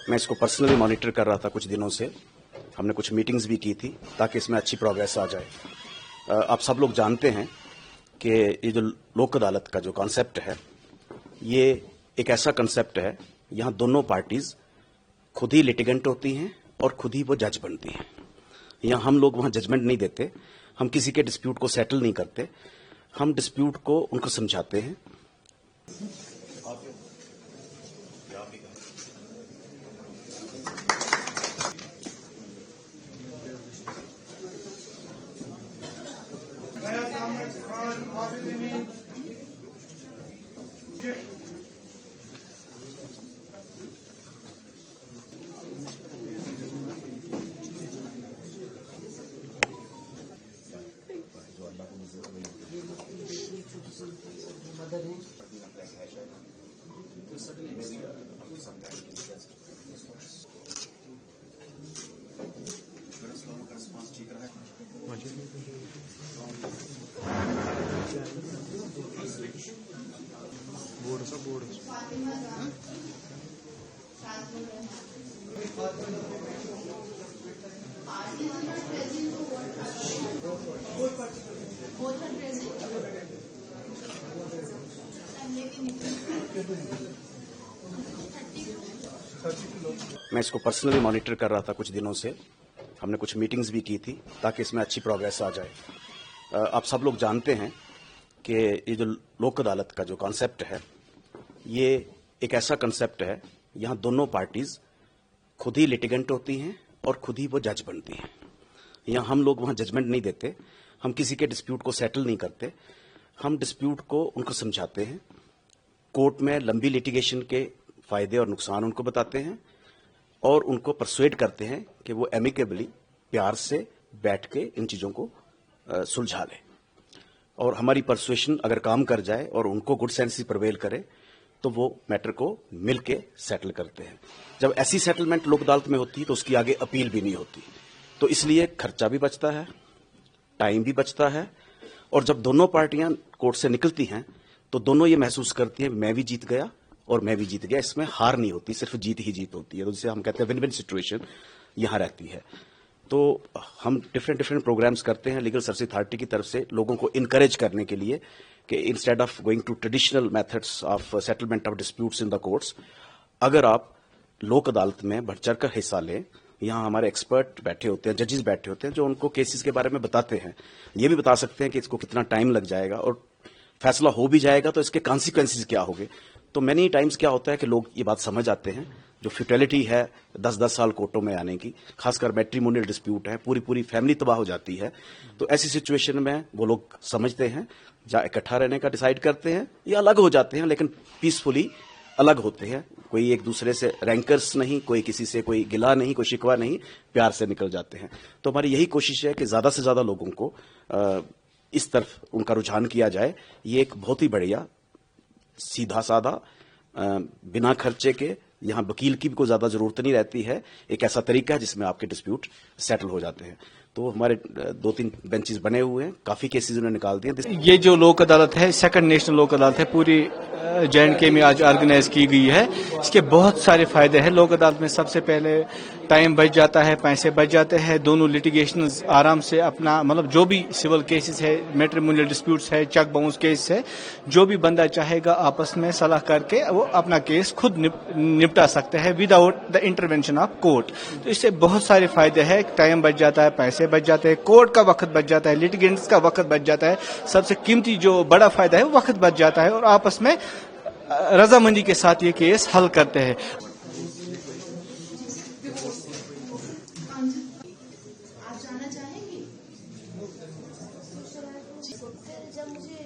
मैं इसको personally monitor कर रहा था कुछ दिनों से। हमने कुछ मीटिंग्स भी की थी ताकि इसमें अच्छी प्रोग्रेस आ जाए। आप सब लोग जानते हैं कि ये जो लोक अदालत का जो कॉन्सेप्ट है, ये एक ऐसा कॉन्सेप्ट है, यहाँ दोनों पार्टीज खुद ही लिटिगेंट होती हैं और खुद ही वो जज बनती हैं। यहाँ हम लोग वहाँ जजमेंट नहीं देते, हम किसी के डिस्प्यूट को सेटल नहीं करते, हम डिस्प्यूट को उनको समझाते हैं। मैं इसको पर्सनली मॉनिटर कर रहा था कुछ दिनों से। हमने कुछ मीटिंग्स भी की थी ताकि इसमें अच्छी प्रोग्रेस आ जाए। आप सब लोग जानते हैं कि ये जो लोक अदालत का जो कॉन्सेप्ट है, ये एक ऐसा कॉन्सेप्ट है, यहाँ दोनों पार्टीज खुद ही लिटिगेंट होती हैं और खुद ही वो जज बनती हैं। यहाँ हम लोग वहाँ जजमेंट नहीं देते, हम किसी के डिस्प्यूट को सेटल नहीं करते, हम डिस्प्यूट को उनको समझाते हैं। कोर्ट में लंबी लिटिगेशन के फायदे और नुकसान उनको बताते हैं और उनको परसुएड करते हैं कि वो एमिकेबली प्यार से बैठ के इन चीज़ों को सुलझा लें। और हमारी परसुएशन अगर काम कर जाए और उनको गुड सेंस ही प्रवेल करे तो वो मैटर को मिल के सेटल करते हैं। जब ऐसी सेटलमेंट लोक अदालत में होती है तो उसकी आगे अपील भी नहीं होती, तो इसलिए खर्चा भी बचता है, टाइम भी बचता है। और जब दोनों पार्टियां कोर्ट से निकलती हैं तो दोनों ये महसूस करती हैं मैं भी जीत गया और मैं भी जीत गया। इसमें हार नहीं होती, सिर्फ जीत ही जीत होती है। तो जिसे हम कहते हैं विन विन सिचुएशन यहाँ रहती है। तो हम डिफरेंट प्रोग्राम्स करते हैं लीगल सर्विस अथॉरिटी की तरफ से लोगों को इनकरेज करने के लिए कि instead of going to traditional methods of settlement of disputes in the courts, अगर आप लोक अदालत में बढ़ चढ़ कर हिस्सा लें। यहाँ हमारे एक्सपर्ट बैठे होते हैं, जजेस बैठे होते हैं जो उनको केसेस के बारे में बताते हैं। ये भी बता सकते हैं कि इसको कितना टाइम लग जाएगा और फैसला हो भी जाएगा तो इसके कॉन्सिक्वेंसेस क्या होंगे। तो मैनी टाइम्स क्या होता है कि लोग ये बात समझ आते हैं, जो फ्यूटिलिटी है 10-10 साल कोर्टों में आने की, खासकर मैट्रिमोनियल डिस्प्यूट है, पूरी फैमिली तबाह हो जाती है। तो ऐसी सिचुएशन में वो लोग समझते हैं, या इकट्ठा रहने का डिसाइड करते हैं या अलग हो जाते हैं, लेकिन पीसफुली अलग होते हैं। कोई एक दूसरे से रैंकर्स नहीं, कोई किसी से कोई गिला नहीं, कोई शिकवा नहीं, प्यार से निकल जाते हैं। तो हमारी यही कोशिश है कि ज्यादा से ज्यादा लोगों को इस तरफ उनका रुझान किया जाए। ये एक बहुत ही बढ़िया सीधा साधा बिना खर्चे के, यहाँ वकील की भी कोई ज्यादा जरूरत नहीं रहती है, एक ऐसा तरीका है जिसमें आपके डिस्प्यूट सेटल हो जाते हैं। तो हमारे 2-3 बेंचेस बने हुए हैं, काफी केसेस उन्होंने निकाल दिए। ये जो लोक अदालत है, सेकंड नेशनल लोक अदालत है, पूरी J&K में आज ऑर्गेनाइज की गई है। इसके बहुत सारे फायदे हैं। लोक अदालत में सबसे पहले टाइम बच जाता है, पैसे बच जाते हैं, दोनों लिटिगेशन आराम से अपना मतलब जो भी सिविल केसेस है, मैट्रिमोनियल डिस्प्यूट्स है, चेक बाउंस केस है, जो भी बंदा चाहेगा आपस में सलाह करके वो अपना केस खुद निपटा सकते हैं without the intervention of court. तो इससे बहुत सारे फायदे हैं, टाइम बच जाता है, पैसे बच जाते हैं, कोर्ट का वक्त बच जाता है, लिटिगेंट्स का वक्त बच जाता है। सबसे कीमती जो बड़ा फायदा है वो वक्त बच जाता है और आपस में रजामंदी के साथ ये केस हल करते हैं। जब मुझे